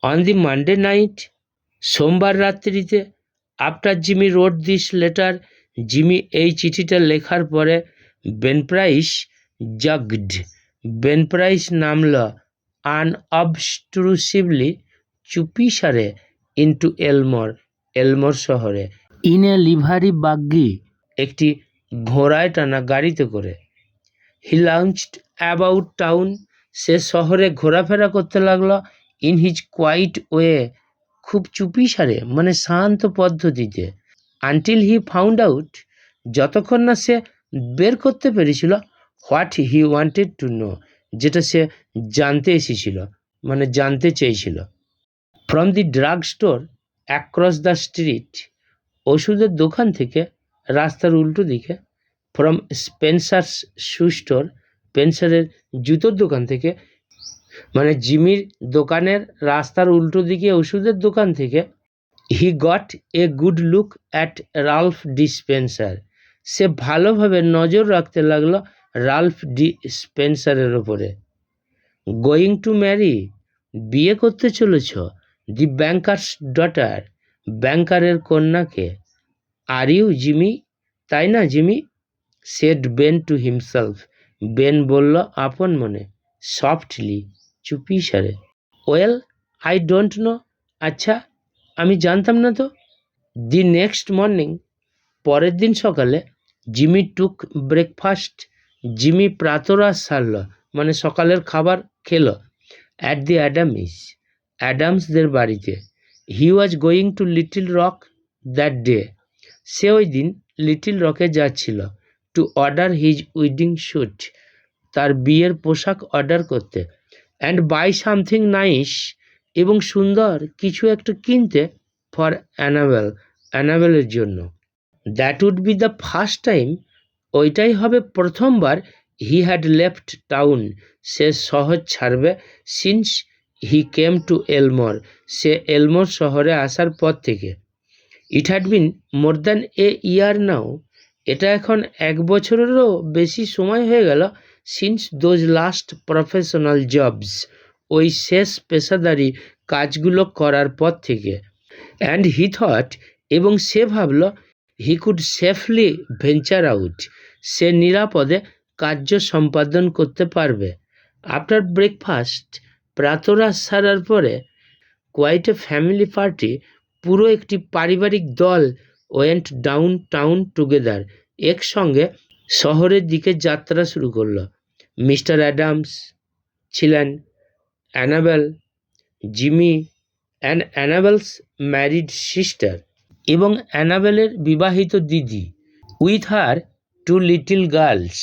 On the Monday night, সোমবার রাত্রিতে, after Jimmy wrote this letter, Jimmy এই চিঠিটা লেখার পরে বেনপ্রাইস জাগড, বেনপ্রাইস নামল আনঅবস্ট্রুসিভলি, চুপিসারে, ইন্টু এলমোর, এলমোর শহরে, ইন এ লিভারি বাগ্গি, একটি ঘোড়ায় টানা গাড়িতে করে। হি লাউঞ্চড অ্যাবাউট টাউন, সে শহরে ঘোরাফেরা করতে লাগলো। ইন হিজ কোয়াইট ওয়ে, খুব চুপিসারে মানে শান্ত পদ্ধতিতে। আনটিল হি ফাউন্ড আউট, যতক্ষণ না সে বের করতে পেরেছিল, what he wanted to know, যেটা সে জানতে এসেছিল মানে জানতে চেয়েছিল। From the drug store across the street, ওষুধের দোকান থেকে রাস্তার উল্টো দিকে। ফ্রম স্পেন্সার্স শু স্টোর, স্পেন্সারের জুতোর দোকান থেকে, মানে জিমির দোকানের রাস্তার উল্টো দিকে ওষুধের দোকান থেকে। He got a good look at Ralph D Spencer, সে ভালোভাবে নজর রাখতে লাগলো রাল্ফ ডিসপেন্সারের ওপরে। গোয়িং টু ম্যারি, বিয়ে করতে চলেছ, দি ব্যাংকার্স ডটার, ব্যাংকারের কন্যাকে। আর ইউ জিমি, তাই না Jimmy? Said Ben to himself, Ben বলল আপন মনে। সফটলি, চুপিসারে। ওয়েল, আই ডোন্ট নো, আচ্ছা আমি জানতাম না তো। দি নেক্সট মর্নিং, পরের দিন সকালে, জিমি টুক ব্রেকফাস্ট, জিমি প্রাতরাশ সারল মানে সকালের খাবার খেলো। অ্যাট দি অ্যাডামিস, অ্যাডামসদের বাড়িতে। He was going to Little Rock that day, সে ওই দিন লিটল রকে যাচ্ছিল। To order his wedding suit, তার বিয়ের পোশাক অর্ডার করতে। অ্যান্ড বাই সামথিং নাইস, এবং সুন্দর কিছু একটা কিনতে। ফর অ্যানাবেল, অ্যানাবেলের জন্য। That would be the first time, ওইটাই হবে প্রথমবার। হি হ্যাড লেফট টাউন, সে শহর ছাড়বে। সিন্স হি কেম টু এলমোর, সে এলমোর শহরে আসার পর থেকে। It had been more than a ইয়ার নাও, এটা এখন 1 বছরেরও বেশি সময় হয়ে গেল। Since those last professional jobs, ওই শেষ পেশাদারি কাজগুলো করার পর থেকে। অ্যান্ড হি থট, এবং সে ভাবল, he could safely venture out, সে নিরাপদে কার্য সম্পাদন করতে পারবে। আফটার ব্রেকফাস্ট, প্রাতরাশ সারার পরে, কোয়াইট এ ফ্যামিলি পার্টি, পুরো একটি পারিবারিক দল, ওয়েন্ট ডাউন টাউন টুগেদার, একসঙ্গে শহরের দিকে যাত্রা শুরু করলো। মিস্টার অ্যাডামস ছিলেন, Annabel, Jimmy and Annabel's married sister, এবং অ্যানাবেলের বিবাহিত দিদি। উইথ হার 2 লিটল গার্লস,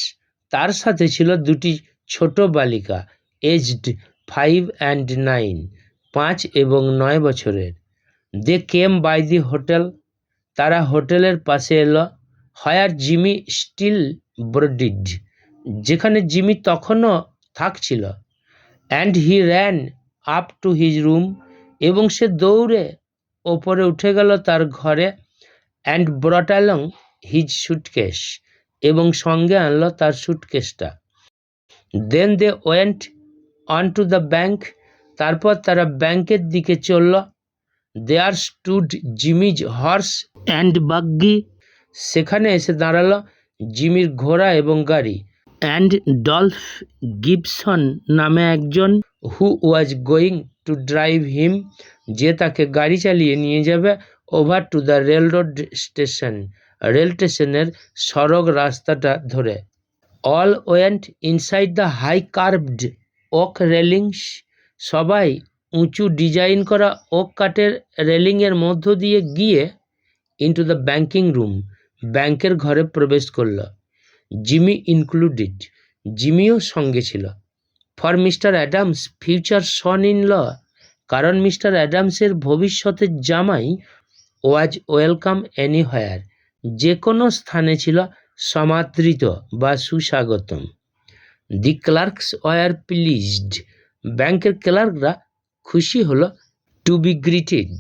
তার সাথে ছিল 2টি ছোট বালিকা। এজড 5 and 9, 5 এবং 9 বছরের। দে কেম বাই দি হোটেল, তারা হোটেলের পাশে এলো। হোয়ার জিমি স্টিল ব্রডিড, যেখানে জিমি তখনও থাকছিল। And he ran up to his room, এবং সে দৌড়ে ওপরে উঠে গেল তার ঘরে। And brought along his suitcase, এবং সঙ্গে আনলো তার সুটকেসটা। Then they went on to the bank, তারপর তারা ব্যাংকের দিকে চলল। There stood Jimmy's horse and buggy, সেখানে এসে দাঁড়ালো জিমির ঘোড়া এবং গাড়ি। অ্যান্ড ডলফ গিবসন নামে একজন, who was going to drive him, যে তাকে গাড়ি চালিয়ে নিয়ে যাবে। Over to the railroad station, rail স্টেশনের সড়ক রাস্তাটা ধরে। All went inside the high curved oak railings, সবাই উঁচু ডিজাইন করা ওক কাঠের রেলিংয়ের মধ্য দিয়ে গিয়ে ইন্টু দ্য ব্যাংকিং রুম, ব্যাংকের ঘরে প্রবেশ করল। জিমি ইনক্লুডেড, জিমিও সঙ্গে ছিল। For mister Adams future son in law, কারণ মিস্টার অ্যাডামসের ভবিষ্যতের জামাই ওয়াজ ওয়েলকাম এনিহোয়ার, যে কোনো স্থানে ছিল সমাদৃত বা সুস্বাগতম। দি ক্লার্কস ওয়ার প্লিজড, ব্যাংকের ক্লার্করা খুশি হলো। টু বি গ্রিটেড,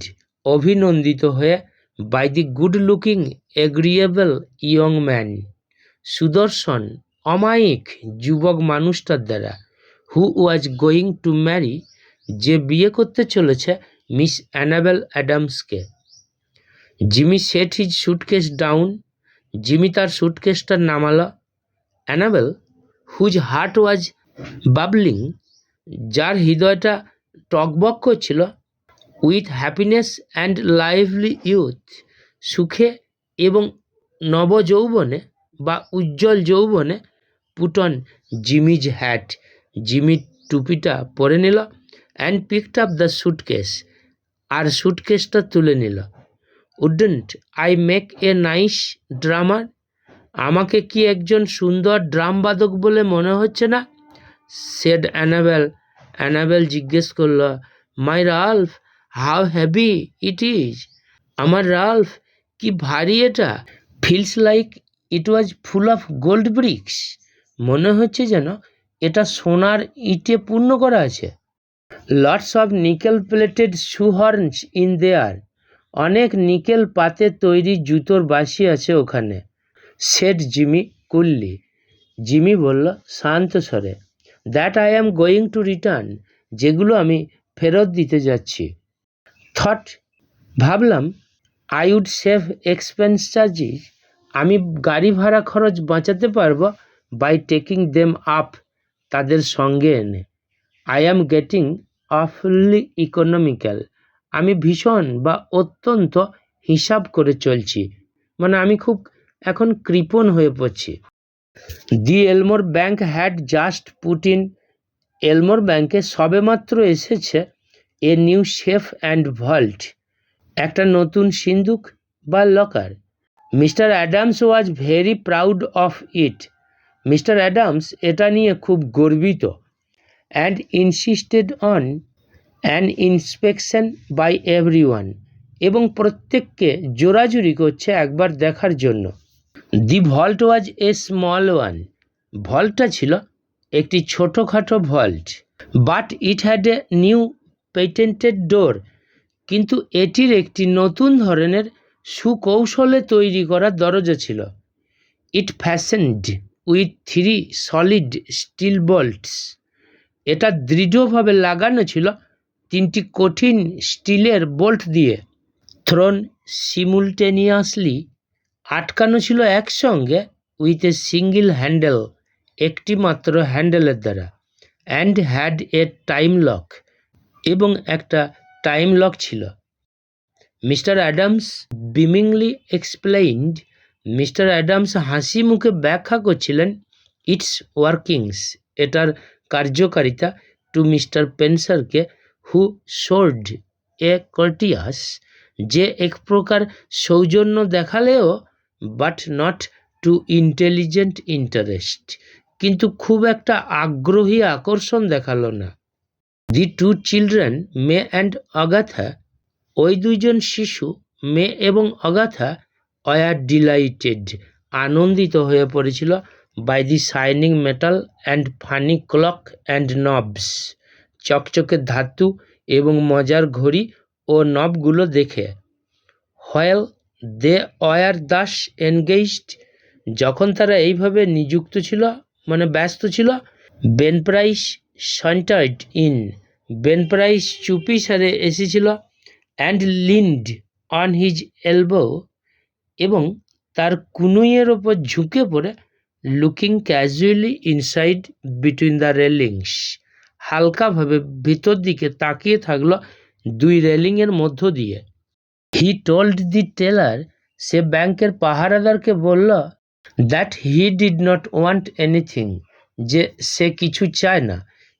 অভিনন্দিত হয়ে। By the good looking agreeable young man, সুদর্শন অমায়িক যুবক মানুষটার দ্বারা। Who was going to marry, যে বিয়ে করতে চলেছে মিস অ্যানাবেল অ্যাডামসকে। Jimmy set his suitcase down. Jimmy তার সুটকেসটা নামালো। Annabel, whose heart was bubbling, যার হৃদয়টা টকবক করছিল, with happiness and lively youth, সুখে এবং নবযৌবনে বা উজ্জ্বল যৌবনে, put on Jimmy's hat, Jimmy টুপিটা পরে নিল, and picked up the suitcase, আর সুটকেসটা তুলে নিল। Wouldn't I make a nice drummer? আমাকে কি একজন সুন্দর ড্রাম বাদক বলে মনে হচ্ছে না? Shed enable. অ্যানাবেল জিজ্ঞেস করল, my Ralph, how heavy it is? আমার রাল্ফ, কি ভারী এটা। Feels like it was full of gold bricks. মনে হচ্ছে যেন এটা সোনার ইটে পূর্ণ করা আছে। Lots of nickel plated shoehorns in there. অনেক নিকেল পাতে তৈরি জুতোর বাসি আছে ওখানে। Shed Jimmy কুললি। জিমি বলল শান্ত স্বরে, that I am going to return, যেগুলো আমি ফেরত দিতে যাচ্ছি। থট, ভাবলাম, I would save expense charges, আমি গাড়ি ভাড়া খরচ বাঁচাতে পারবো বাই টেকিং দেম আপ, তাদের সঙ্গে এনে। আই অ্যাম গেটিং অফলি ইকোনমিক্যাল, আমি ভীষণ বা অত্যন্ত হিসাব করে চলছি, মানে আমি খুব এখন কৃপণ হয়ে পড়ছি। The Elmore bank had just put in, Elmore ব্যাংকে সবেমাত্র এসেছে a new safe and vault, একটা নতুন সিন্দুক বা লকার। Mister Adams was very proud of it, Mister Adams এটা নিয়ে খুব গর্বিত। And insisted on an inspection by everyone, এবং প্রত্যেককে জোরাজুরি করছে একবার দেখার জন্য। The vault was a small one, ভল্টটা ছিল একটি ছোটোখাটো ভল্ট। But it had a new patented ডোর, কিন্তু এটির একটি নতুন ধরনের সুকৌশলে তৈরি করা দরজা ছিল। ইট ফ্যাশনড উইথ 3 সলিড স্টিল বোল্টস, এটা দৃঢ়ভাবে লাগানো ছিল 3টি কঠিন স্টিলের বোল্ট দিয়ে। থ্রোন সিমুলটেনিয়াসলি, আটকানো ছিল একসঙ্গে, উইথ এ সিঙ্গেল হ্যান্ডেল, একটি মাত্র হ্যান্ডেলের দ্বারা। And had a time lock, এবং একটা টাইম লক ছিল। Mister Adams beamingly explained, Mister Adams হাসি মুখে ব্যাখ্যা করছিলেন ইটস ওয়ার্কিংস, এটার কার্যকারিতা, টু মিস্টার পেন্সারকে, হু শোড এ কর্টিয়াস, যে এক প্রকার সৌজন্য দেখালেও, but not too intelligent interest, কিন্তু খুব একটা আগ্রহী আকর্ষণ দেখালো না। The two children, May and Agatha, ওই দুইজন শিশু মে এবং অগাথা, ওয়ার ডিলাইটেড, আনন্দিত হয়ে পড়েছিল, by the shining metal and funny clock and knobs, চকচকে ধাতু এবং মজার ঘড়ি ও নবগুলো দেখে। While they were thus engaged, যখন তারা এইভাবে নিযুক্ত ছিল, মানে ব্যস্ত ছিল, Ben Price sauntered in, Ben Price চুপি সারে এসেছিল, and leaned on his elbow, এবং তার কুনুইয়ের ওপর ঝুঁকে পড়ে, looking casually inside between the railings, হালকাভাবে ভিতর দিকে তাকিয়ে থাকলো দুই রেলিংয়ের মধ্য দিয়ে। হি টোল্ড দি টেলার, সে ব্যাংকের পাহারাদারকে বলল, that he did not want anything, যে সে কিছু চায় না।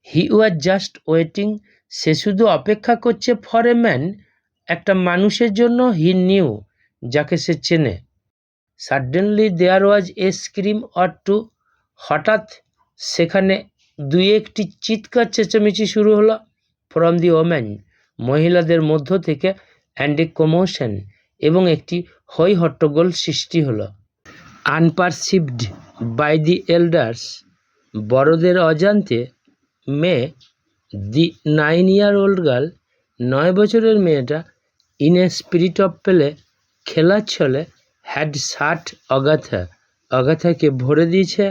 হি ওয়াজ জাস্ট ওয়েটিং, সে শুধু অপেক্ষা করছে, ফর এ ম্যান, একটা মানুষের জন্য, হি নিউ, যাকে সে চেনে। Suddenly there was a scream or two, হঠাৎ সেখানে দুই একটি চিৎকার চেঁচামেচি শুরু হলো, ফ্রম দি ওমেন, মহিলাদের মধ্য থেকে, অ্যান্ড এ কমোশন, এবং একটি হৈ হট্টগোল সৃষ্টি হলো। আনপারসিভড বাই দি এল্ডার্স, বড়দের অজান্তে, মে, দি 9-year-old গার্ল, 9 বছরের মেয়েটা, in a spirit of play, খেলার ছলে, হ্যাড শাট অগাথা, অগাথাকে ভরে দিয়েছে,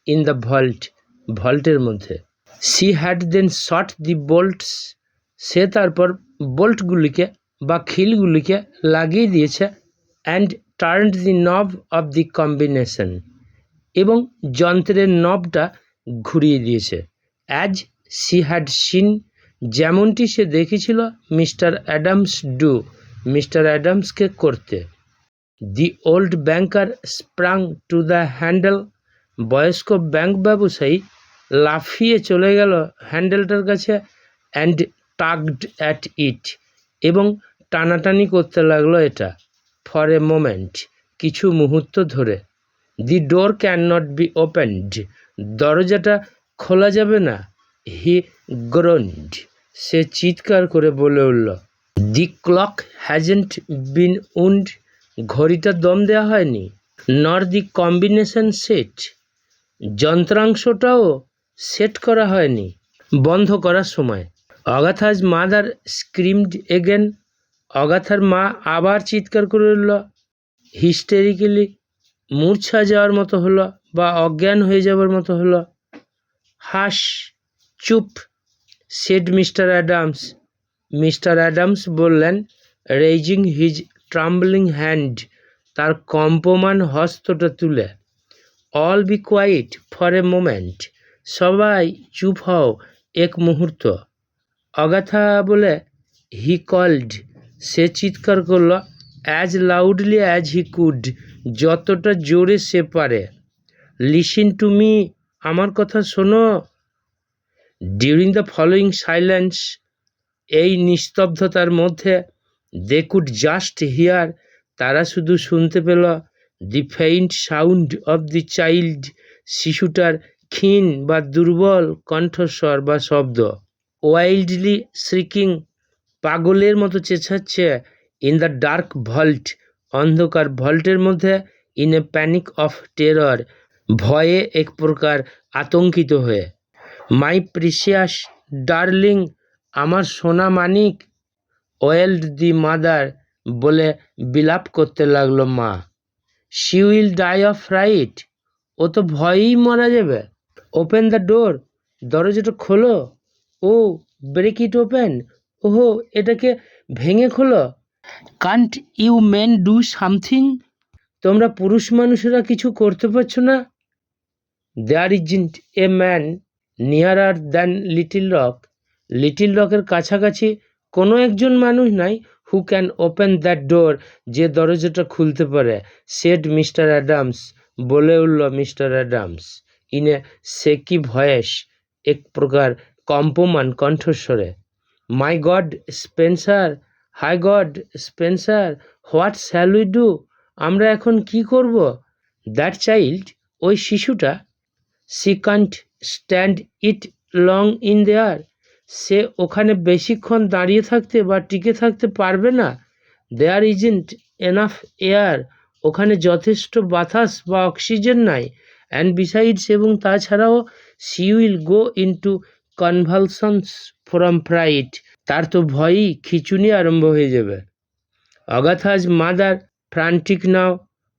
ইন দ্য ভল্ট, ভল্টের মধ্যে। She had then shot the bolts, সে তারপর বোল্টগুলিকে বা খিলগুলিকে লাগিয়ে দিয়েছে অ্যান্ড টার্নড দি নব অফ দি কম্বিনেশন, এবং যন্ত্রের নবটা ঘুরিয়ে দিয়েছে। অ্যাজ সি হ্যাড সিন, যেমনটি সে দেখেছিল মিস্টার অ্যাডামস ডু, মিস্টার অ্যাডামসকে করতে। The old banker স্প্রাং to the handle, বয়স্ক ব্যাংক ব্যবসায়ী লাফিয়ে চলে গেল হ্যান্ডেলটার কাছে। অ্যান্ড টাগড অ্যাট ইট, এবং টানাটানি করতে লাগলো এটা। ফর এ মোমেন্ট, কিছু মুহূর্ত ধরে। দি ডোর ক্যান নট বি ওপেনড, দরজাটা খোলা যাবে না। হি গ্রোনড, সে চিৎকার করে বলে উঠল। দি ক্লক হ্যাজেন্ট বিন উন্ড, ঘড়িটা দম দেওয়া হয়নি। নর দি কম্বিনেশন সেট, যন্ত্রাংশটাও সেট করা হয়নি বন্ধ করার সময়। অগাথাজ মাদার স্ক্রিমড এগেন, অগাথার মা আবার চিৎকার করে উঠল। হিস্টেরিক্যালি, মূর্ছা যাওয়ার মতো হলো বা অজ্ঞান হয়ে যাওয়ার মতো হলো। হাস, চুপ, said mister Adams, mister Adams বললেন, রেজিং হিজ ট্রাম্বলিং হ্যান্ড, তার কম্পমান হস্তটা তুলে। All be quiet for a moment, সবাই চুপ হও এক মুহূর্ত। অগাথা বলে, হি কল্ড, সে চিৎকার করল, as loudly as he could, যতটা জোরে সে পারে। লিসেন টু মি, আমার কথা শোনো। ডিউরিং দ্য ফলোয়িং সাইলেন্স, এই নিস্তব্ধতার মধ্যে, দে কুড জাস্ট হিয়ার, তারা শুধু শুনতে পেল, the faint sound of the child, শিশুটার ক্ষীণ বা দুর্বল কণ্ঠস্বর বা শব্দ। ওয়াইল্ডলি শ্রিকিং, পাগলের মতো চেঁচাচ্ছে। ইন দ্য ডার্ক ভল্ট, অন্ধকার ভল্টের মধ্যে। In a panic of terror, ভয়ে এক প্রকার আতঙ্কিত হয়ে। মাই প্রিসিয়াস ডার্লিং, আমার সোনা মানিক। ওয়েল্ড দি মাদার, বলে বিলাপ করতে লাগলো মা। She will die of fright, ও তো ভয়েই মারা যাবে। ওপেন দ্য ডোর, দরজাটা খোলো। ও ব্রেক ইট ওপেন, ওহো এটাকে ভেঙে খোলো। Can't you men do something, তোমরা পুরুষ মানুষেরা কিছু করতে পারছো না। There isn't a man nearer than Little Rock, Little রকের কাছাকাছি কোনো একজন মানুষ নাই। Who can open that door, যে দরজাটা খুলতে পারে। সেড মিস্টার অ্যাডামস, বলে উঠল মিস্টার অ্যাডামস। ইন এ সেকি ভয়েস, এক প্রকার কম্পমান কণ্ঠস্বরে। My God Spencer, high God Spencer, what shall we do, আমরা এখন কি করব। দ্যাট চাইল্ড, ওই শিশুটা। She can't stand it long in there, সে ওখানে বেশিক্ষণ দাঁড়িয়ে থাকতে বা টিকে থাকতে পারবে না। দেয়ার ইজন্ট এনাফ এয়ার, ওখানে যথেষ্ট বাতাস বা অক্সিজেন নাই। অ্যান্ড বিসাইডস, এবং তাছাড়াও, she will go into convulsions from fright, তার তো ভয়ই খিঁচুনি আরম্ভ হয়ে যাবে। অগাথাজ মাদার ফ্রান্টিক নাও,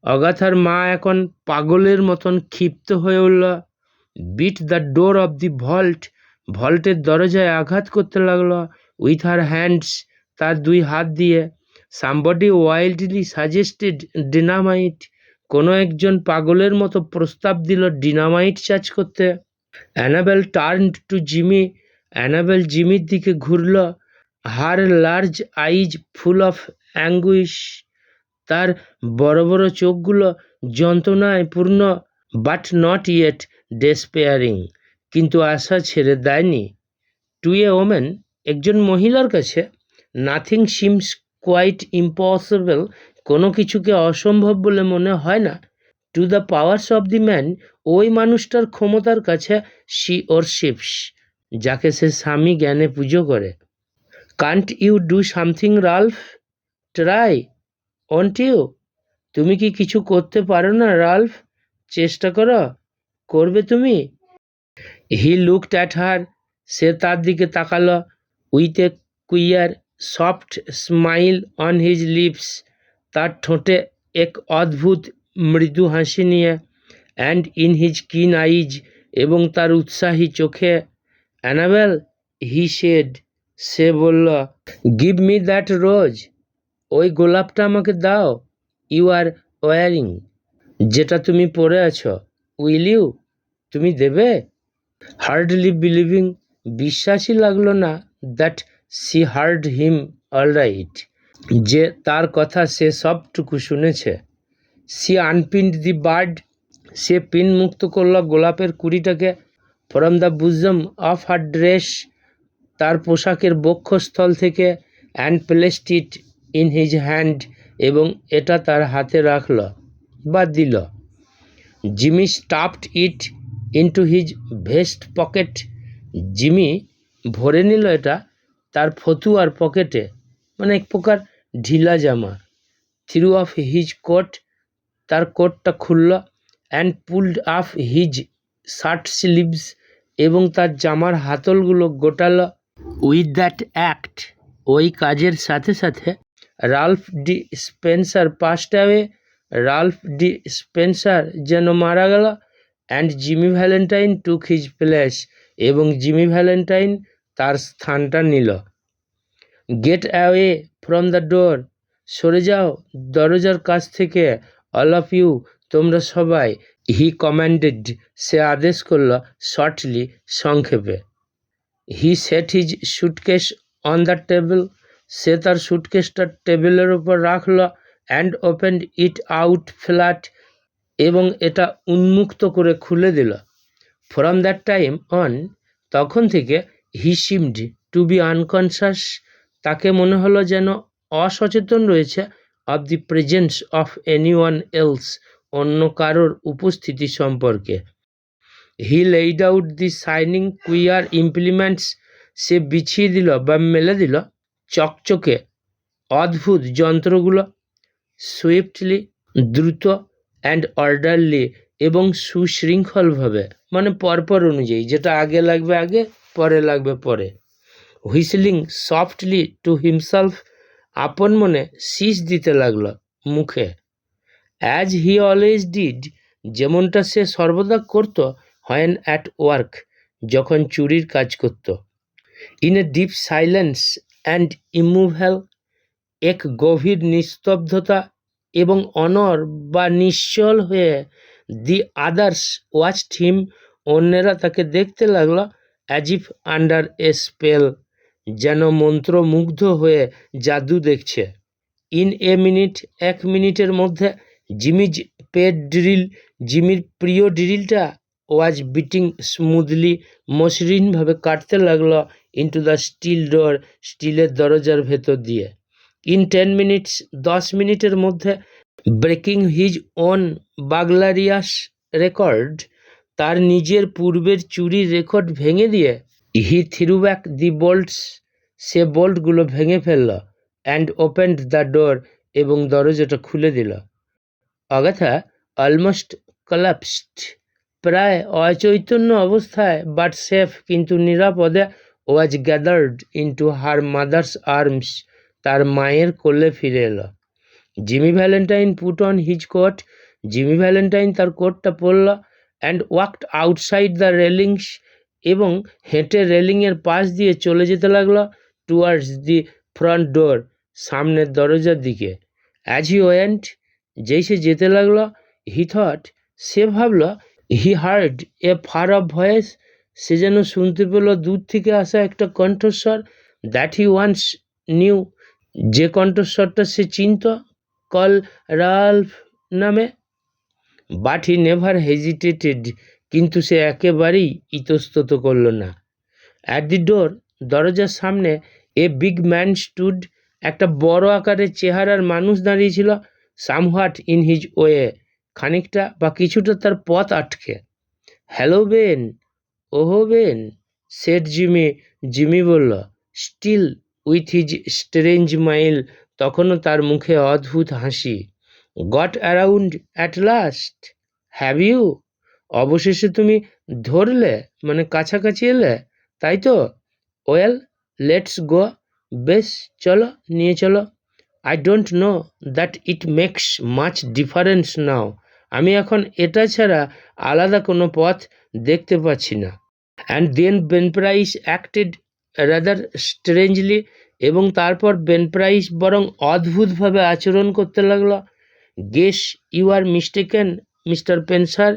অগাথার মা এখন পাগলের মতন ক্ষিপ্ত হয়ে উঠল। Beat the door of the vault, ভল্টের দরজায় আঘাত করতে লাগলো। উইথ হার হ্যান্ডস, তার দুই হাত দিয়ে। সামবডি ওয়াইল্ডলি সাজেস্টেড ডিনামাইট, কোনো একজন পাগলের মতো প্রস্তাব দিল ডিনামাইট চার্জ করতে। Annabel turned to Jimmy, Annabel জিমির দিকে ঘুরল। Her large eyes full of anguish, তার বড় বড় চোখগুলো যন্ত্রণায় পূর্ণ। বাট নট ইয়েট ডেসপেয়ারিং, কিন্তু আশা ছেড়ে দেয়নি। টু এ ওমেন, একজন মহিলার কাছে, নাথিং সিমস কোয়াইট ইম্পসিবল, কোনো কিছুকে অসম্ভব বলে মনে হয় না। To the powers of the man, ওই মানুষটার ক্ষমতার কাছে। শি ওরশিপস, যাকে সে স্বামী জ্ঞানে পুজো করে। Can't you do something Ralph, try won't you, তুমি কি কিছু করতে পারো না রাল্ফ, চেষ্টা করো, করবে তুমি। হি লুকড অ্যাট হার, সে তার দিকে তাকালো। With a queer soft smile on his lips, তার ঠোঁটে এক অদ্ভুত মৃদু হাসি নিয়ে। অ্যান্ড ইন হিজ কিন আইজ, এবং তার উৎসাহী চোখে। অ্যানাবেল, হি সেড, সে বলল, গিভ মি দ্যাট রোজ, ওই গোলাপটা আমাকে দাও। ইউ আর ওয়ারিং, যেটা তুমি পরে আছো। উইল ইউ, তুমি দেবে? হার্ডলি বিলিভিং, বিশ্বাসই লাগলো না that she heard him aright, যে তার কথা সে সবটুকু শুনেছে। সি আনপিন্ড দি বার্ড, সে পিন মুক্ত করল গোলাপের কুড়িটাকে। From the bosom of her dress, তার পোশাকের বক্ষস্থল থেকে। And placed it in his hand, এবং এটা তার হাতে রাখল বা দিল। Jimmy stuffed it into his vest pocket, Jimmy ভরে নিল এটা তার ফতুয়ার পকেটে, মানে এক প্রকার ঢিলা জামা। থ্রু অফ হিজ কোট, তার কোটটা খুলল। And pulled up his shirt sleeves, এবং তার জামার হাতলগুলো গোটালো। উইথ দ্যাট অ্যাক্ট, ওই কাজের সাথে সাথে, Ralph D Spencer passed away, Ralph D Spencer যেন মারা গেল। And Jimmy Valentine took his place, এবং জিমি ভ্যালেন্টাইন তার স্থানটা নিল। Gate away from the door, সরে যাও দরজার কাছ থেকে। অল অফ ইউ, তোমরা সবাই। হি কমান্ডেড, সে আদেশ করল। শর্টলি, সংক্ষেপে। He set his suitcase on the table, সে তার সুটকেসটা টেবিলের ওপর রাখল। And opened it out flat, এবং এটা উন্মুক্ত করে খুলে দিল। ফ্রম দ্যাট টাইম অন, তখন থেকে, he seemed to be unconscious, তাকে মনে হলো যেন অসচেতন রয়েছে। Of the presence of anyone else, অন্য কারোর উপস্থিতি সম্পর্কে। He laid out the shining queer implements, সে বিছিয়ে দিল বা মেলে দিল চকচকে অদ্ভুত যন্ত্রগুলো। সুইফটলি, দ্রুত। অ্যান্ড অর্ডারলি, এবং সুশৃঙ্খলভাবে, মানে পরপর অনুযায়ী, যেটা আগে লাগবে আগে, পরে লাগবে পরে। হুইসলিং সফটলি টু হিমসেলফ, আপন মনে শীষ দিতে লাগলো মুখে। অ্যাজ হি অলওয়েজ ডিড, যেমনটা সে সর্বদা করত। হোয়েন অ্যাট ওয়ার্ক, যখন চুরির কাজ করত। In a deep silence and immovable, এক গভীর নিস্তব্ধতা এবং অনর বা নিশ্চল হয়ে। দি আদার্স ওয়াচড হিম, অন্যেরা তাকে দেখতে লাগলো। As if under A spell, যেন মন্ত্রমুগ্ধ হয়ে জাদু দেখছে। ইন এ মিনিট, এক মিনিটের মধ্যে। জিমিজ পেড ড্রিল, জিমির প্রিয় ড্রিলটা। ওয়াজ বিটিং স্মুথলি, মসৃণভাবে কাটতে লাগলো। ইন্টু দ্য স্টিল ডোর, স্টিলের দরজার ভেতর দিয়ে। ইন 10 মিনিটস, 10 মিনিটের মধ্যে। ব্রেকিং হিজ ওন বাগলারিয়াস রেকর্ড, তার নিজের পূর্বের চুরির রেকর্ড ভেঙে দিয়ে। হি থ্রু ব্যাক দি বোল্টস, সে বোল্টগুলো ভেঙে ফেলল। অ্যান্ড ওপেন্ড দ্য ডোর, এবং দরজাটা খুলে দিল। অগাথা অলমোস্ট কলাপসড, প্রায় অচৈতন্য অবস্থায়, বাট সেফ, কিন্তু নিরাপদে। Was gathered into her mother's arms, তার মায়ের কোলে ফিরে এলো। Jimmy Valentine put on his coat, Jimmy Valentine তার কোটটা পরল। And walked outside the railings, এবং হেঁটে রেলিংয়ের পাশ দিয়ে চলে যেতে লাগলো। টুয়ার্ডস দি ফ্রন্ট ডোর, সামনের দরজার দিকে। অ্যাজ হি ওয়েন্ট, যেই সে যেতে লাগলো। হি থট, সে ভাবল। He heard a far off voice, সে যেন শুনতে পেল দূর থেকে আসা একটা কণ্ঠস্বর। দ্যাট হি ওয়ান্স নিউ, যে কণ্ঠস্বরটা সে চিনত। কল রাল্ফ নামে। বাট হি নেভার হেজিটেটেড, কিন্তু সে একেবারেই ইতস্তত করল না। অ্যাট দি ডোর, দরজার সামনে। এ বিগ ম্যান স্টুড, একটা বড় আকারের চেহারার মানুষ দাঁড়িয়েছিল। সামহাট ইন হিজ ওয়ে, খানিকটা বা কিছুটা তার পথ আটকে। হ্যালো বেন, ওহো বেন, সেট জিমি, জিমি বলল। Still with his strange smile, তখনও তার মুখে অদ্ভুত হাসি। Got around at last, have you, অবশেষে তুমি ধরলে, মানে কাছাকাছি এলে, তাই তো। ওয়েল, লেটস গো, বেশ, চলো, নিয়ে চলো। I don't know that it makes much difference now, আমি এখন এটা ছাড়া আলাদা কোনো পথ দেখতে পাচ্ছি না। And then Ben Price acted rather strangely, এবং তারপর বেন প্রাইস বরং অদ্ভুতভাবে আচরণ করতে লাগলো। Guess you are mistaken mister Penser,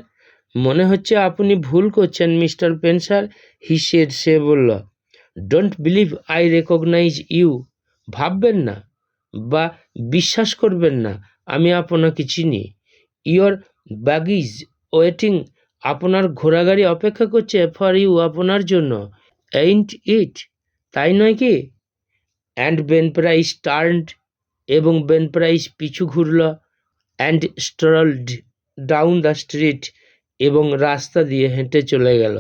মনে হচ্ছে আপনি ভুল করছেন মিস্টার পেনসার, হি সেড, সে বলল। Don't believe I recognise you, ভাববেন না বা বিশ্বাস করবেন না আমি আপনাকে চিনি। ইয়োর ব্যাগিজ ওয়েটিং, আপনার ঘোড়াগাড়ি অপেক্ষা করছে ফর ইউ, আপনার জন্য। এইন্ট ইট, তাই নয় কি? অ্যান্ড বেন প্রাইস টার্নড, এবং বেন প্রাইস পিছু ঘুরল। অ্যান্ড স্ট্রলড ডাউন দ্য স্ট্রিট, এবং রাস্তা দিয়ে হেঁটে চলে গেল।